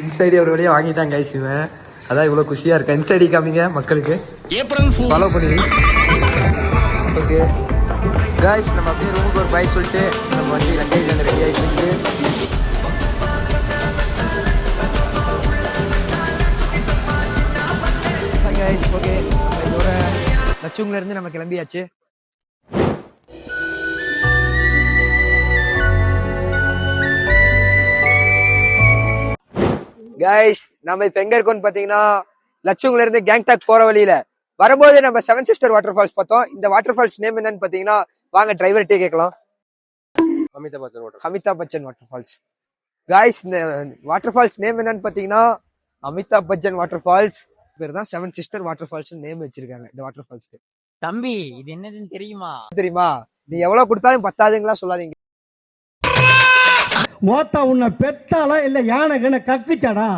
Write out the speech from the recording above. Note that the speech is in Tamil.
இன்சைடு ஒரு வழியாக வாங்கிட்டாங்க கைஸ் இவன். அதான் இவ்வளோ குஷியாக இருக்கேன். இன்சைடு காமிங்க மக்களுக்கு, ஃபாலோ பண்ணுவீங்க. ஓகே கைஸ், நம்ம அப்படியே ரூமுக்கு ஒரு பாய் சொல்லிட்டு நம்ம வண்டி லக்கேஜ் அங்கே ரெடி ஆகிட்டு கைஸ். ஓகே, இதோட லட்சுமில இருந்து நம்ம கிளம்பியாச்சு. கைஸ், நம்ம இப்ப எங்க இருக்கோம்னு பாத்தீங்கன்னா லட்சுமில இருந்து கேங்டாக் போற வழியில வரும்போது நம்ம 7 சிஸ்டர் வாட்டர் ஃபால்ஸ் பார்த்தோம். இந்த வாட்டர் ஃபால்ஸ் நேம் என்னன்னு பாத்தீங்கன்னா, வாங்க டிரைவர்கிட்டே கேட்கலாம். Amitabh Bachchan water falls. Guys, இந்த வாட்டர் ஃபால்ஸ் நேம் என்னன்னு பாத்தீங்கன்னா அமிதாப் பச்சன் வாட்டர் ஃபால்ஸ். பேர் தான் 7 சிஸ்டர் வாட்டர் ஃபால்ஸ் நேம் வச்சிருக்காங்க இந்த வாட்டர் ஃபால்ஸ்க்கு. தம்பி, இது என்னதுன்னு தெரியுமா? நீ எவ்வளவு கொடுத்தாலும் பத்தாதுங்களா சொல்லாதீங்க. மோத்தா உன்னை பெத்தாலா இல்ல யானை கக்குச்சாடா?